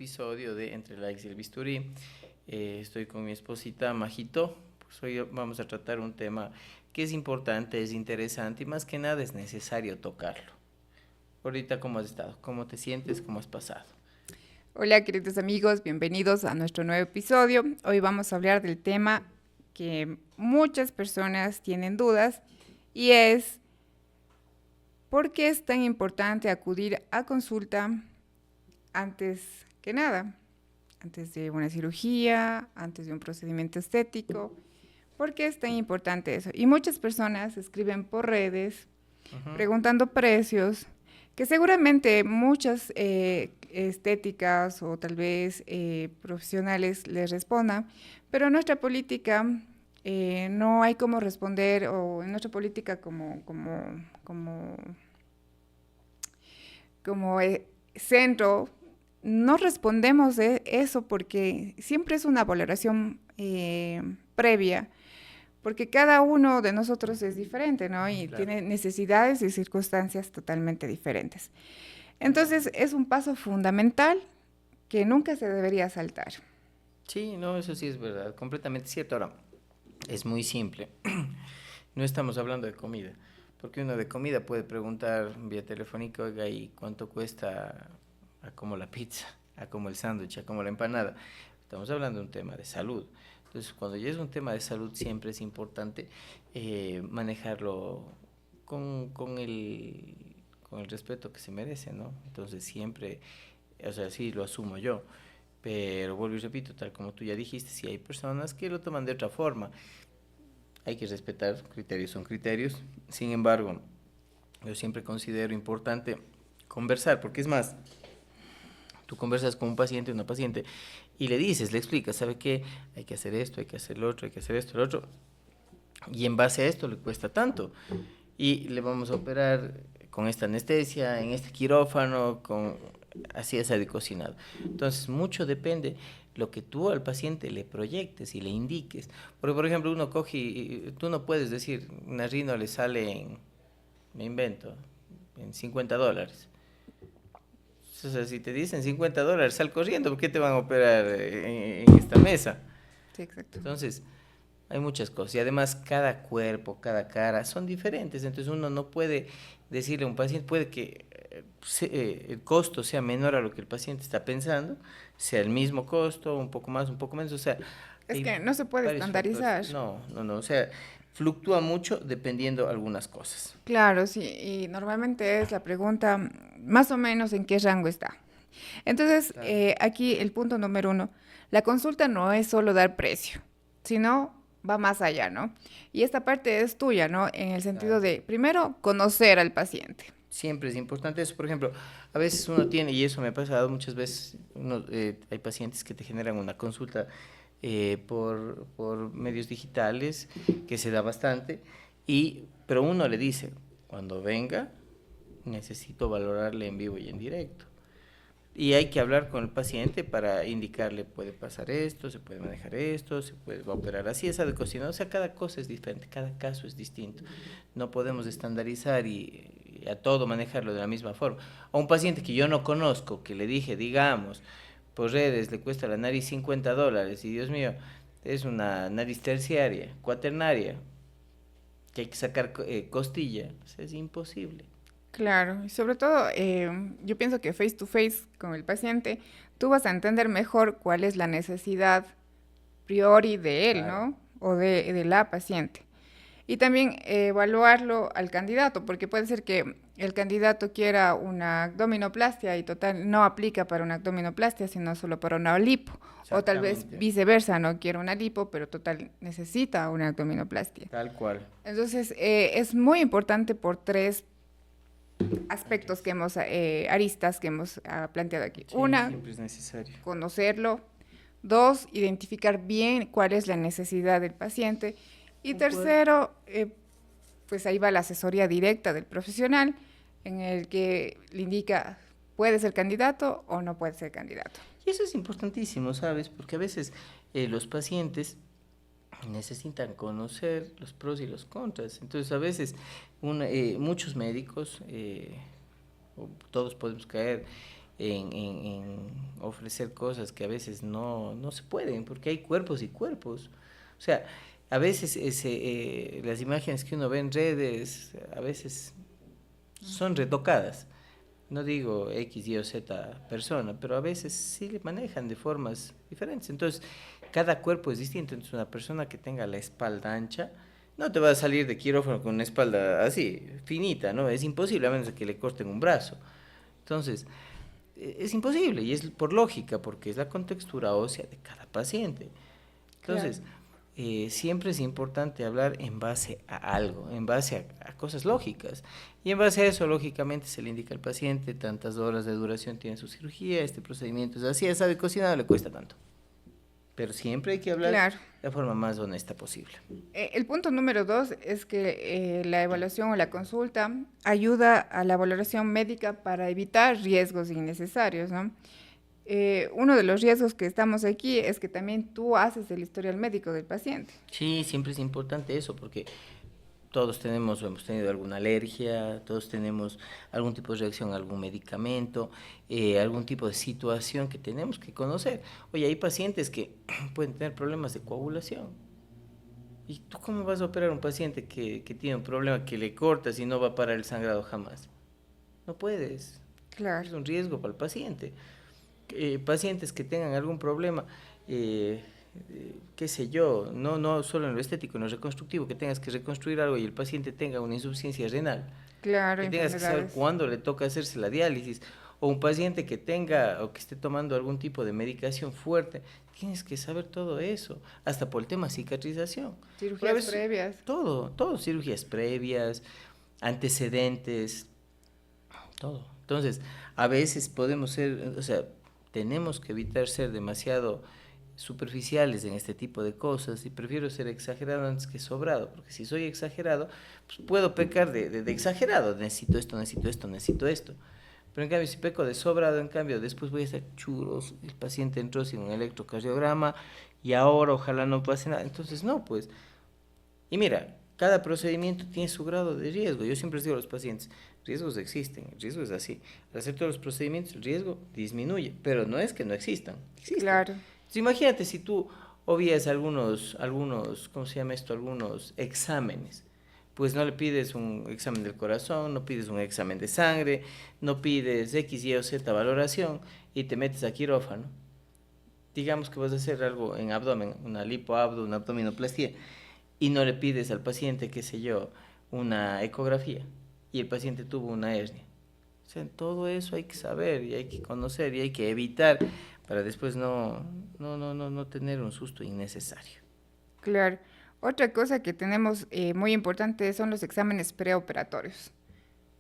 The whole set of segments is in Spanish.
episodio de Entre likes y el bisturí. Estoy con mi esposita Majito. Pues hoy vamos a tratar un tema que es importante, es interesante y más que nada es necesario tocarlo. Ahorita, ¿cómo has estado? ¿Cómo te sientes? ¿Cómo has pasado? Hola queridos amigos, bienvenidos a nuestro nuevo episodio. Hoy vamos a hablar del tema que muchas personas tienen dudas y es ¿por qué es tan importante acudir a consulta antes que nada? Antes de una cirugía, antes de un procedimiento estético. ¿Por qué es tan importante eso? Y muchas personas escriben por redes Ujú. preguntando precios, que seguramente muchas estéticas o tal vez profesionales les respondan, pero en nuestra política no hay cómo responder, o en nuestra política como centro no respondemos de eso porque siempre es una valoración previa, porque cada uno de nosotros es diferente, ¿no? Y Claro. tiene necesidades y circunstancias totalmente diferentes. Entonces, es un paso fundamental que nunca se debería saltar. Sí, no, eso sí es verdad, completamente cierto. Ahora, es muy simple. No estamos hablando de comida, porque uno de comida puede preguntar vía telefónica, oiga, ¿y cuánto cuesta a como la pizza, a como el sándwich, a como la empanada? Estamos hablando de un tema de salud. Entonces, cuando ya es un tema de salud, siempre es importante manejarlo con el respeto que se merece, ¿no? Entonces, siempre, o sea, sí lo asumo yo, pero vuelvo y repito, tal como tú ya dijiste, si hay personas que lo toman de otra forma, hay que respetar, criterios son criterios. Sin embargo, yo siempre considero importante conversar, porque es más, tú conversas con un paciente, una paciente, y le dices, le explicas, ¿sabe qué? Hay que hacer esto, hay que hacer lo otro, hay que hacer esto, lo otro, y en base a esto le cuesta tanto, y le vamos a operar con esta anestesia, en este quirófano, con así es cocinado. Entonces, mucho depende lo que tú al paciente le proyectes y le indiques. Porque, por ejemplo, uno coge y tú no puedes decir, una rino le sale en, me invento, en $50. O sea, si te dicen $50, sal corriendo, ¿por qué te van a operar en esta mesa? Sí, exacto. Entonces, hay muchas cosas y además cada cuerpo, cada cara son diferentes, entonces uno no puede decirle a un paciente, puede que el costo sea menor a lo que el paciente está pensando, sea el mismo costo, un poco más, un poco menos, o sea, Es hay que no se puede varios factores. estandarizar. No, no, no, o sea, fluctúa mucho dependiendo algunas cosas. Claro, sí, y normalmente es la pregunta más o menos en qué rango está. Entonces, Claro. aquí el punto número uno, la consulta no es solo dar precio, sino va más allá, ¿no? Y esta parte es tuya, ¿no? En el sentido Claro. de, primero, conocer al paciente. Siempre es importante eso. Por ejemplo, a veces uno tiene, y eso me ha pasado muchas veces, hay pacientes que te generan una consulta por medios digitales, que se da bastante, pero uno le dice, cuando venga, necesito valorarle en vivo y en directo. Y hay que hablar con el paciente para indicarle, puede pasar esto, se puede manejar esto, se puede va a operar así, esa de cocina. O sea, cada cosa es diferente, cada caso es distinto. No podemos estandarizar y a todo manejarlo de la misma forma. A un paciente que yo no conozco, que le dije, digamos, por redes le cuesta la nariz $50, y Dios mío, es una nariz terciaria, cuaternaria, que hay que sacar costilla, o sea, es imposible. Claro, y sobre todo, yo pienso que face to face con el paciente, tú vas a entender mejor cuál es la necesidad priori de él, Claro. ¿no? O de la paciente. Y también evaluarlo al candidato, porque puede ser que el candidato quiera una abdominoplastia y total no aplica para una abdominoplastia, sino solo para una lipo. O tal vez Exactamente, viceversa, no quiere una lipo, pero total necesita una abdominoplastia. tal cual. Entonces, es muy importante por tres aspectos Atrás. que hemos, aristas que hemos planteado aquí. Sí, Una, siempre es necesario. conocerlo. Dos, identificar bien cuál es la necesidad del paciente. Y Tal cual. tercero, pues ahí va la asesoría directa del profesional, en el que le indica, puede ser candidato o no puede ser candidato. Y eso es importantísimo, ¿sabes? Porque a veces los pacientes necesitan conocer los pros y los contras. Entonces, a veces muchos médicos, o todos podemos caer en ofrecer cosas que a veces no se pueden, porque hay cuerpos y cuerpos. O sea, a veces las imágenes que uno ve en redes, a veces son retocadas. No digo X, Y o Z persona, pero a veces sí le manejan de formas diferentes. Entonces, cada cuerpo es distinto. Entonces, una persona que tenga la espalda ancha, no te va a salir de quirófano con una espalda así, finita, ¿no? Es imposible, a menos de que le corten un brazo. Entonces, es imposible y es por lógica, porque es la contextura ósea de cada paciente. Entonces, Claro. siempre es importante hablar en base a algo, en base a cosas lógicas. Y en base a eso, lógicamente, se le indica al paciente tantas horas de duración tiene su cirugía, este procedimiento es así, sabe cocinar, le cuesta tanto. Pero siempre hay que hablar de Claro. la forma más honesta posible. El punto número 2 es que la evaluación o la consulta ayuda a la valoración médica para evitar riesgos innecesarios, ¿no? Uno de los riesgos que estamos aquí es que también tú haces el historial médico del paciente. Sí, siempre es importante eso, porque todos tenemos o hemos tenido alguna alergia, todos tenemos algún tipo de reacción a algún medicamento, algún tipo de situación que tenemos que conocer. Oye, hay pacientes que pueden tener problemas de coagulación. ¿Y tú cómo vas a operar a un paciente que tiene un problema que le cortas y no va a parar el sangrado jamás? No puedes. Claro. Es un riesgo para el paciente. Pacientes que tengan algún problema, qué sé yo, no solo en lo estético, en lo reconstructivo, que tengas que reconstruir algo y el paciente tenga una insuficiencia renal, Claro, que tengas que saber enfermedades. cuándo le toca hacerse la diálisis, o un paciente que tenga o que esté tomando algún tipo de medicación fuerte, tienes que saber todo eso, hasta por el tema cicatrización. Porque a Cirugías veces previas. todo, cirugías previas, antecedentes, todo. Entonces, a veces podemos ser, o sea, tenemos que evitar ser demasiado superficiales en este tipo de cosas y prefiero ser exagerado antes que sobrado, porque si soy exagerado, pues puedo pecar de exagerado, necesito esto, necesito esto, necesito esto. Pero en cambio, si peco de sobrado, en cambio, después voy a estar churos, el paciente entró sin un electrocardiograma y ahora ojalá no pase nada. Entonces, no, pues. Y mira, cada procedimiento tiene su grado de riesgo. Yo siempre les digo a los pacientes, riesgos existen, el riesgo es así. Al hacer todos los procedimientos, el riesgo disminuye, pero no es que no existan, existen. Claro. Entonces, imagínate si tú obvias ¿cómo se llama esto? Algunos exámenes. Pues no le pides un examen del corazón, no pides un examen de sangre, no pides X, Y o Z valoración y te metes a quirófano. Digamos que vas a hacer algo en abdomen, una lipoabdo, una abdominoplastia, y no le pides al paciente, qué sé yo, una ecografía, y el paciente tuvo una hernia. O sea, todo eso hay que saber y hay que conocer y hay que evitar para después no tener un susto innecesario. Claro. Otra cosa que tenemos muy importante son los exámenes preoperatorios,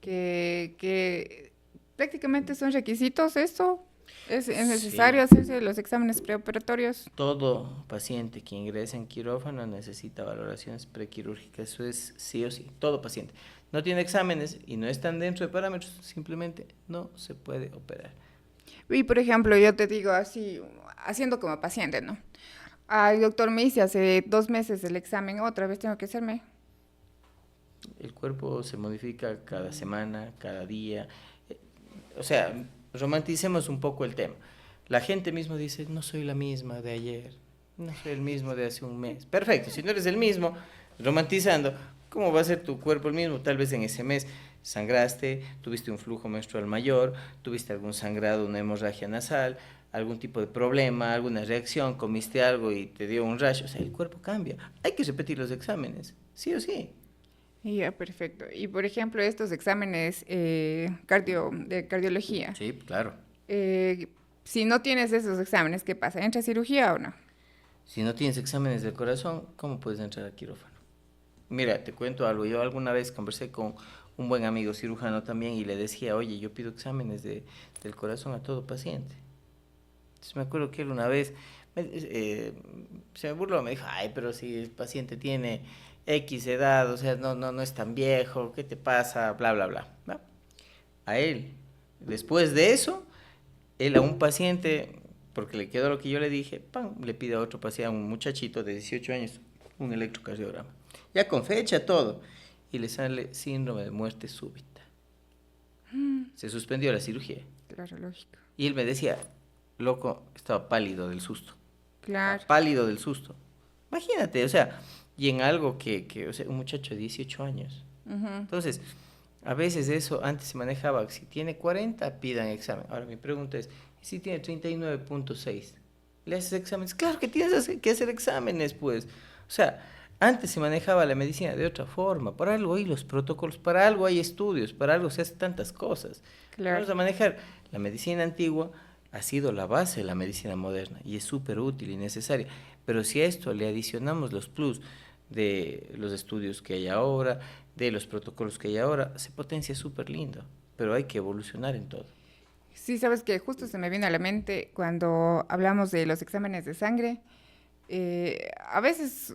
que prácticamente son requisitos esto. Es necesario Sí, hacerse los exámenes preoperatorios. todo paciente que ingresa en quirófano necesita valoraciones prequirúrgicas, eso es sí o sí, todo paciente. No tiene exámenes y no están dentro de parámetros, simplemente no se puede operar. Y por ejemplo, yo te digo así, haciendo como paciente, ¿no? Ay, doctor, me hice hace 2 meses el examen, otra vez tengo que hacerme. El cuerpo se modifica cada semana, cada día. Eh, O sea, romanticemos un poco el tema. La gente mismo dice, no soy la misma de ayer, no soy el mismo de hace un mes. Perfecto, si no eres el mismo, romantizando, ¿cómo va a ser tu cuerpo el mismo? Tal vez en ese mes sangraste, tuviste un flujo menstrual mayor, tuviste algún sangrado, una hemorragia nasal, algún tipo de problema, alguna reacción, comiste algo y te dio un rash. O sea, el cuerpo cambia. Hay que repetir los exámenes, sí o sí. Ya, perfecto. Y por ejemplo, estos exámenes de cardiología, Sí, claro. eh, si no tienes esos exámenes, ¿qué pasa? ¿Entra a cirugía o no? Si no tienes exámenes del corazón, ¿cómo puedes entrar al quirófano? Mira, te cuento algo. Yo alguna vez conversé con un buen amigo cirujano también y le decía, oye, yo pido exámenes del corazón a todo paciente. Entonces me acuerdo que él una vez se me burló, me dijo, ay, pero si el paciente tiene X edad, o sea, no es tan viejo, ¿qué te pasa? Bla, bla, bla. ¿No? A él, después de eso, él a un paciente, porque le quedó lo que yo le dije, ¡pam! Le pide a otro paciente, a un muchachito de 18 años, un electrocardiograma. Ya con fecha, todo. Y le sale síndrome de muerte súbita. Se suspendió la cirugía. Claro, lógico. Y él me decía, loco, estaba pálido del susto. Claro. Pálido del susto. Imagínate, o sea, y en algo o sea, un muchacho de 18 años. Ujú. Entonces, a veces eso antes se manejaba, si tiene 40, pidan examen. Ahora mi pregunta es, ¿y si tiene 39.6? ¿Le haces exámenes? Claro que tienes que hacer exámenes, pues. O sea, antes se manejaba la medicina de otra forma. Para algo hay los protocolos, para algo hay estudios, para algo se hacen tantas cosas. Claro. Vamos a manejar la medicina antigua, ha sido la base de la medicina moderna y es súper útil y necesaria. Pero si a esto le adicionamos los plus de los estudios que hay ahora, de los protocolos que hay ahora, se potencia súper lindo, pero hay que evolucionar en todo. Sí, sabes que justo se me vino a la mente cuando hablamos de los exámenes de sangre. A veces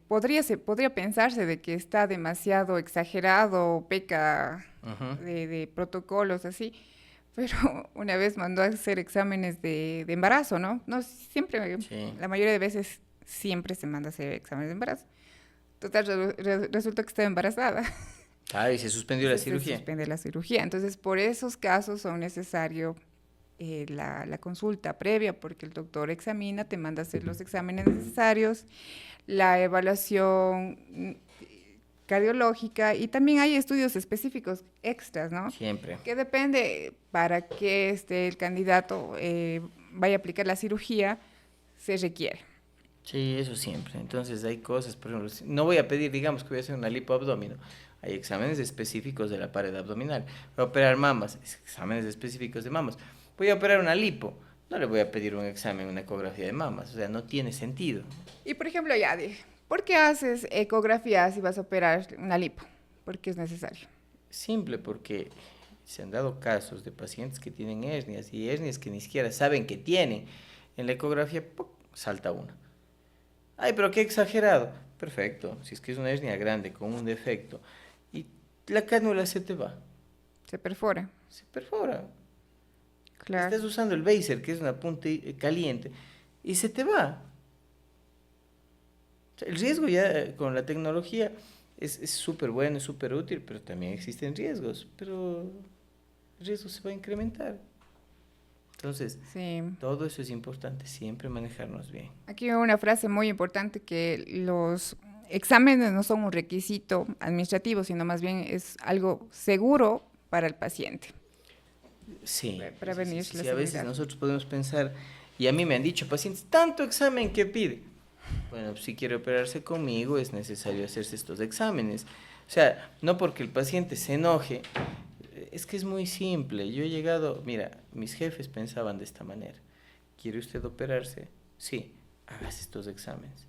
podría pensarse de que está demasiado exagerado, peca Ujú. de protocolos así, pero una vez mandó a hacer exámenes de embarazo, ¿no? No, siempre, Sí. la mayoría de veces siempre se manda a hacer exámenes de embarazo. Total, resulta que estaba embarazada. Ah, y se suspendió la Entonces se cirugía. suspende la cirugía. Entonces, por esos casos son necesario la consulta previa, porque el doctor examina, te manda a hacer los exámenes necesarios, la evaluación cardiológica y también hay estudios específicos extras, ¿no? Siempre. Que depende para qué el candidato vaya a aplicar la cirugía, se requiere. Sí, eso siempre. Entonces hay cosas, por ejemplo, no voy a pedir, digamos que voy a hacer una lipoabdomino. Hay exámenes específicos de la pared abdominal. Voy a operar mamas, exámenes específicos de mamas. Voy a operar una lipo. No le voy a pedir un examen, una ecografía de mamas. O sea, no tiene sentido. Y por ejemplo, ya dije, ¿por qué haces ecografía si vas a operar una lipo? Porque es necesario. Simple porque se han dado casos de pacientes que tienen hernias y hernias que ni siquiera saben que tienen. En la ecografía, ¡puc!, salta una. Ay, pero qué exagerado. Perfecto, si es que es una hernia grande con un defecto y la cánula se te va, Se perfora. se perfora. Claro. Estás usando el Baser, que es una punta caliente, y se te va. O sea, el riesgo ya con la tecnología es súper bueno, es súper útil, pero también existen riesgos, pero el riesgo se va a incrementar. Entonces, Sí. todo eso es importante, siempre manejarnos bien. Aquí hay una frase muy importante que los exámenes no son un requisito administrativo, sino más bien es algo seguro para el paciente. Sí, Prevenir la a veces seguridad. nosotros podemos pensar, y a mí me han dicho pacientes, tanto examen que pide. Bueno, si quiere operarse conmigo es necesario hacerse estos exámenes. O sea, no porque el paciente se enoje, es que es muy simple. Yo he llegado, mira, mis jefes pensaban de esta manera. ¿Quiere usted operarse? Sí, hágase estos exámenes.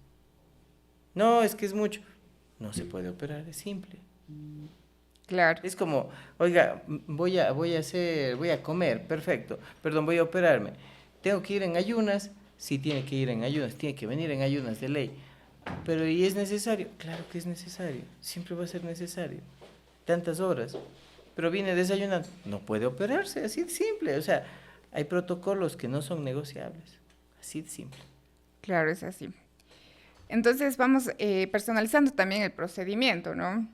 No, es que es mucho. No se puede operar, es simple. Claro. Es como, oiga, voy a comer, perfecto. Perdón, voy a operarme. Tengo que ir en ayunas, sí tiene que ir en ayunas, tiene que venir en ayunas de ley. Pero ¿y es necesario? Claro que es necesario, siempre va a ser necesario. Tantas horas. Pero viene desayunando, no puede operarse, así de simple. O sea, hay protocolos que no son negociables, así de simple. Claro, es así. Entonces vamos personalizando también el procedimiento, ¿no?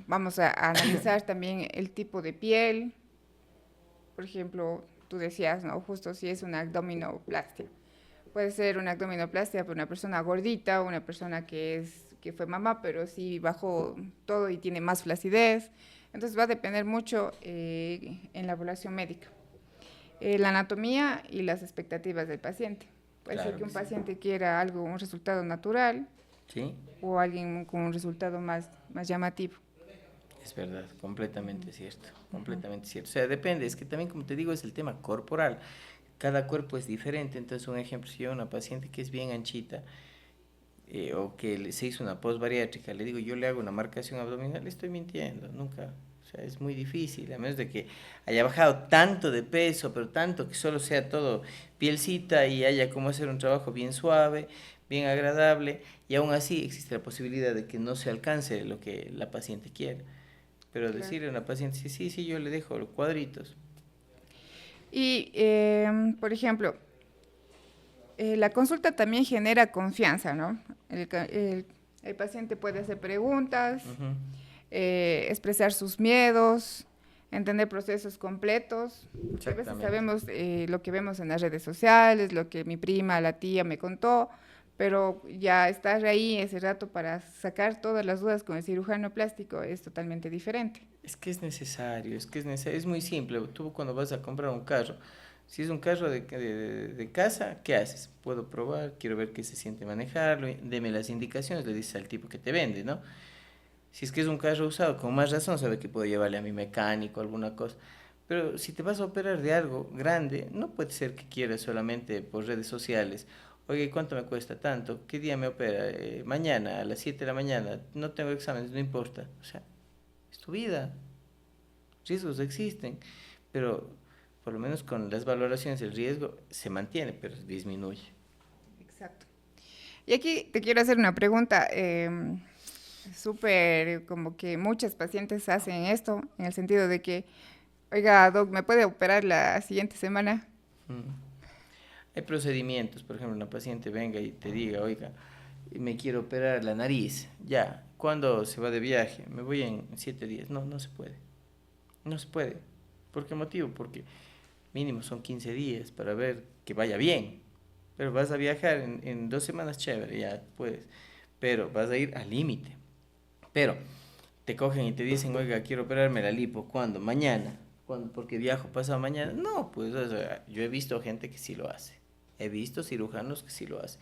Vamos a analizar también el tipo de piel. Por ejemplo, tú decías, ¿no? Justo si es una abdominoplastia. Puede ser una abdominoplastia para una persona gordita, una persona que fue mamá, pero sí bajó todo y tiene más flacidez. Entonces va a depender mucho en la evaluación médica. La anatomía y las expectativas del paciente. Puede ser Claro que que un sí. paciente quiera algo, un resultado natural ¿Sí? o alguien con un resultado más llamativo. Es verdad, completamente cierto, completamente cierto. O sea, depende, es que también como te digo es el tema corporal. Cada cuerpo es diferente, entonces un ejemplo, si yo a una paciente que es bien anchita o que se hizo una postbariátrica, le digo yo le hago una marcación abdominal, le estoy mintiendo, nunca. O sea, es muy difícil, a menos de que haya bajado tanto de peso, pero tanto que solo sea todo pielcita y haya como hacer un trabajo bien suave, bien agradable, y aún así existe la posibilidad de que no se alcance lo que la paciente quiere. Pero Claro. decirle a una paciente, sí, sí, sí, yo le dejo los cuadritos. Y, por ejemplo, la consulta también genera confianza, ¿no? El paciente puede hacer preguntas, Ujú. expresar sus miedos. entender procesos completos. A veces Exactamente. sabemos lo que vemos en las redes sociales, lo que mi prima, la tía me contó, pero ya estar ahí ese rato para sacar todas las dudas con el cirujano plástico es totalmente diferente. Es que es necesario, es muy simple. Tú cuando vas a comprar un carro, si es un carro de casa, ¿qué haces? Puedo probar, quiero ver qué se siente manejarlo, deme las indicaciones, le dices al tipo que te vende, ¿no? Si es que es un carro usado, con más razón sabe que puedo llevarle a mi mecánico alguna cosa. Pero si te vas a operar de algo grande, no puede ser que quieras solamente por redes sociales. Oye, ¿cuánto me cuesta tanto? ¿Qué día me opera? Mañana, a las 7 de la mañana. No tengo exámenes, no importa. O sea, es tu vida. Riesgos existen. Pero por lo menos con las valoraciones el riesgo se mantiene, pero disminuye. Exacto. Y aquí te quiero hacer una pregunta. Súper, como que muchos pacientes hacen esto, en el sentido de que, oiga, doc, ¿me puede operar la siguiente semana? Mm. Hay procedimientos, por ejemplo, una paciente venga y te diga, oiga, me quiero operar la nariz, ya, ¿cuándo se va de viaje? Me voy en 7 días. No, no se puede, no se puede. ¿Por qué motivo? Porque mínimo son 15 días para ver que vaya bien. Pero vas a viajar en 2 semanas, chévere, ya puedes. Pero vas a ir al límite. Pero te cogen y te dicen, oiga, quiero operarme la lipo, ¿cuándo? Mañana. ¿Cuándo? Porque viajo pasado mañana. No, pues o sea, yo he visto gente que sí lo hace. He visto cirujanos que sí lo hacen.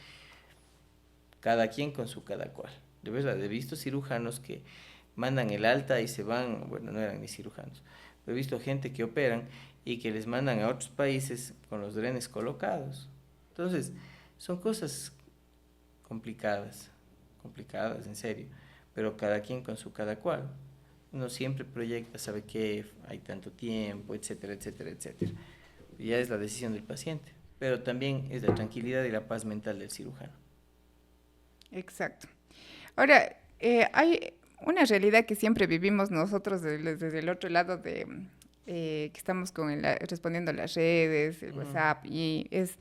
Cada quien con su cada cual. De verdad, he visto cirujanos que mandan el alta y se van, bueno, no eran ni cirujanos, pero he visto gente que operan y que les mandan a otros países con los drenes colocados. Entonces, son cosas complicadas, complicadas, en serio, pero cada quien con su cada cual. Uno siempre proyecta, sabe que hay tanto tiempo, etcétera, etcétera, etcétera. Ya es la decisión del paciente, pero también es la tranquilidad y la paz mental del cirujano. Exacto. Ahora, hay una realidad que siempre vivimos nosotros desde el otro lado de que estamos respondiendo a las redes, el Ujú, WhatsApp, y es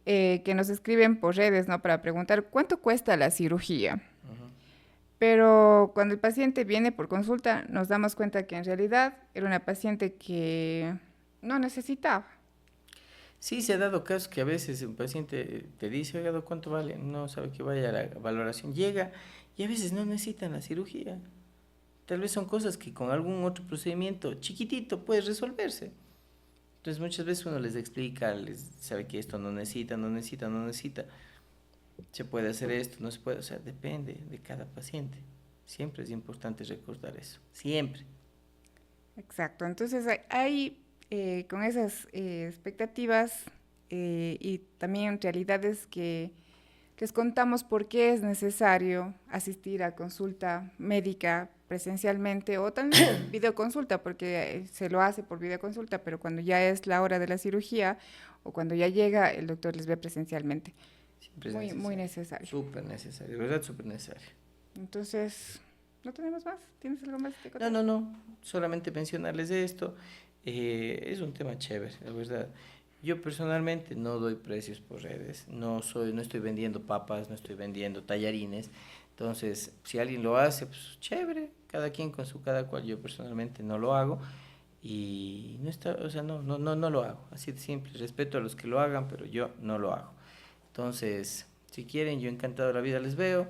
que nos escriben por redes, ¿no? Para preguntar cuánto cuesta la cirugía. ujú. Pero cuando el paciente viene por consulta, nos damos cuenta que en realidad era una paciente que no necesitaba. Sí, se ha dado caso que a veces un paciente te dice, oiga, doc, ¿cuánto vale? No sabe que vaya a la valoración. Llega y a veces no necesitan la cirugía. Tal vez son cosas que con algún otro procedimiento chiquitito puede resolverse. Entonces muchas veces uno les explica, les sabe que esto no necesita, no necesita, no necesita. Se puede hacer esto, no se puede, o sea, depende de cada paciente. Siempre es importante recordar eso, siempre. Exacto. Entonces, con esas expectativas y también realidades que les contamos por qué es necesario asistir a consulta médica presencialmente o también videoconsulta, porque se lo hace por videoconsulta, pero cuando ya es la hora de la cirugía o cuando ya llega, el doctor les ve presencialmente. Siempre es Muy, muy necesario, necesario. súper necesario, de verdad súper necesario. Entonces, ¿no tenemos más? ¿Tienes algo más que No, contar? no, no, solamente mencionarles esto. Es un tema chévere, la verdad. Yo personalmente no doy precios por redes, no estoy vendiendo papas, no estoy vendiendo tallarines. Entonces, si alguien lo hace, pues chévere, cada quien con su cada cual. Yo personalmente no lo hago y no está, o sea, no lo hago. Así de simple. Respeto a los que lo hagan, pero yo no lo hago. Entonces, si quieren, yo encantado de la vida les veo.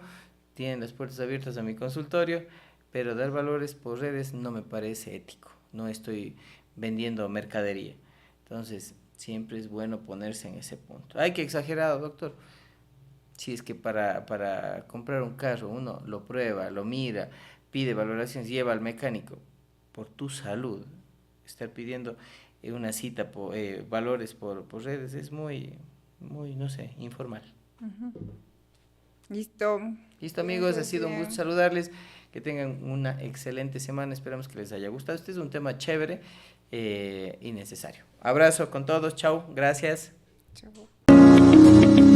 Tienen las puertas abiertas a mi consultorio, pero dar valores por redes no me parece ético. No estoy vendiendo mercadería. Entonces, siempre es bueno ponerse en ese punto. Ay, qué exagerado, doctor. Si es que para comprar un carro uno lo prueba, lo mira, pide valoraciones, lleva al mecánico por tu salud. Estar pidiendo una cita, valores por redes es muy, no sé, informal. Listo. Listo Que amigos, ha estés sido un gusto bien. saludarles, que tengan una excelente semana, esperamos que les haya gustado. Este es un tema chévere y necesario. Abrazo con todos, chao, gracias. Chao.